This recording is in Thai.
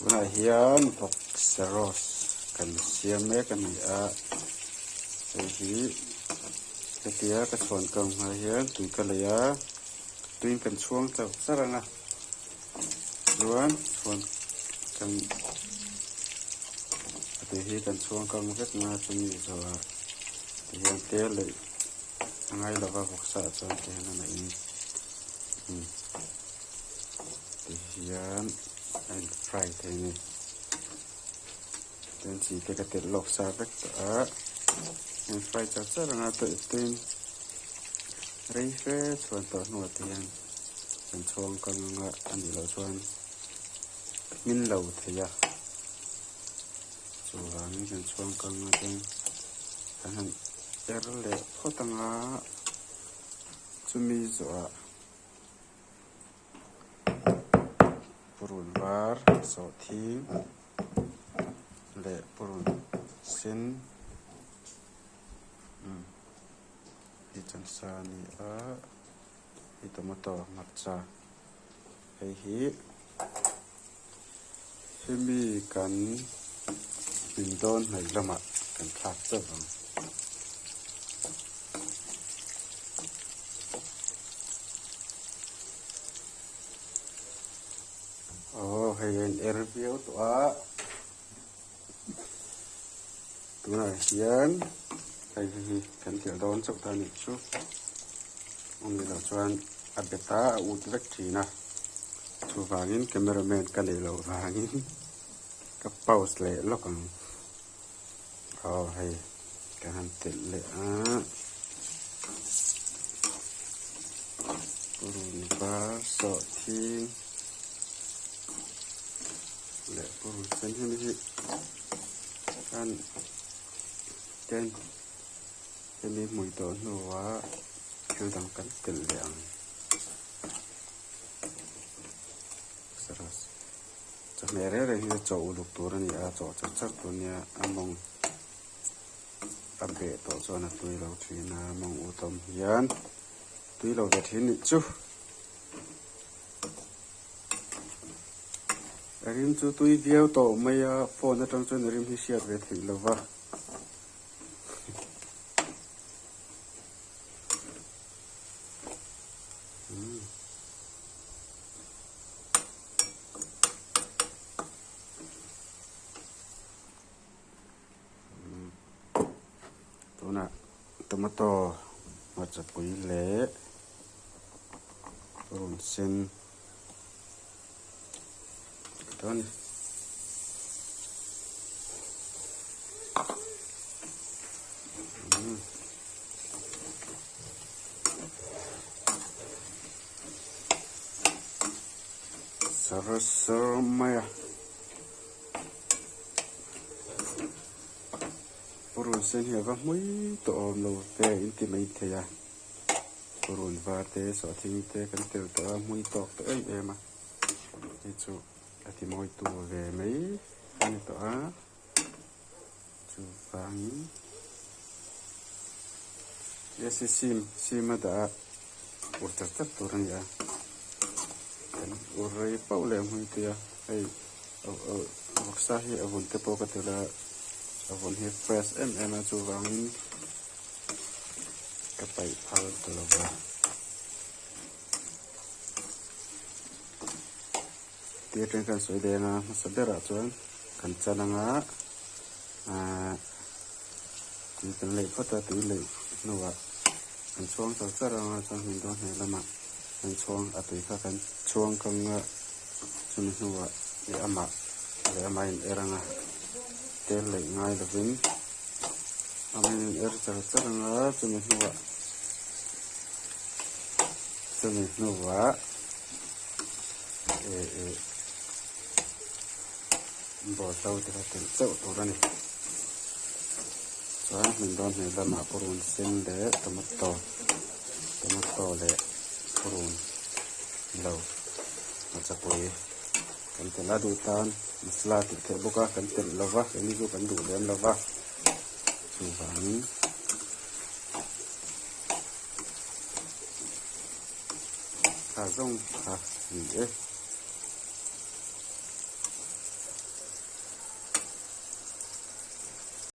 ตัวไหนเฮียนออกเซโรสกันเสียเมกันมีไอ้ฮีกระเทียกระชวนกันมาเฮียนตุยกันเลยตุยกันช่วงเจ้าสระนะล้วนชวนกันตุยฮีกันช่วงกันเวทนาจะมีจะว่าเฮียนเตะเลยไงเราก็พกษาจนเตะนั่นเองตุยฮียนไอ้ไฟเทนี่เป็นสีเตะกระเตะหลอกซาเวกต์ไอ้ไฟจะสระนะตัวตีนไรเฟชวนต่อหนวดเทียนเป็นช่วงกันอันนี้เราชวนมินเหล่าเทียส่วนนี้เป็นช่วงกันเป็นอันนั้นเอร์เล่พอตั้งจะมีส่วนปรุนวาร์สอทีเล่ปรุนสินฮิจันซานีฮิตมโตมัจจาไอฮิมีกันบินโดนในละมัดกันคลาดเจ้าของโอ้ให้เห็นเอร์เบียวตัวไหนเขียนไอ้กันเกี่ยวโดนสุดท้ายนี่ชุบอันนี้เราชวนอัดเบต้าอุดเล็กทีนะชูฟางินแคมเมราแมนกันเลยเราฟางินกับเป้าสเล่ล็อกกันเอาให้การติดเลยปรุนบาสอทีเละปรุนเส้นที่นี่กันเจนจะมีมวยตัวหนูว่าคือดังกันติดเหลี่ยมจะไม่เรื่องที่จะจออุลุตัวนี้จอจัดตัวนี้มองอัปเดตตัวส่วนตัวเราทีน่ามองอุตมยันตัวเราจะทิ้งจุริมจุตัวเดียวตัวไม่โฟนจะต้องจนริมที่เชียร์ไปถึงแล้ววะตัวน่ะตัวมาต่อมาจากปุ๋ยเละรุ่นเส้นตัวนี้Sarasarmaya Purun sen hiya va mui to om lo ve intimate the ya Purun va te so thing te kan tel to mui to em ni chu ati moi tu ve mai ani to chu fang yes sim da urta ta turan ya urai paule mui te ya ai waksa hi avun te po ka te la avun hi fresh chu wangin ka pai phal to lo ba te ten kan soi de na sabera chuan kan chananga ti kan lei phata ti lei nuwa kan chuang sa charanga chang hin don he lama kan chuang atui kha kan chuang kanga chumi nuwa le ama in eranga tel lei ngai lovin amin er charanga chumi nuwa bỏ tàu thì là tiền châu tổ ra này, đó mình đón này là mã purun sen để tomato để purun lâu, mà chắc rồi, cần tiền là đủ tan, masala thì thế boka cần tiền lava, cái này cũng cần đủ để lava, chủ vàng, thà rong gì ấy.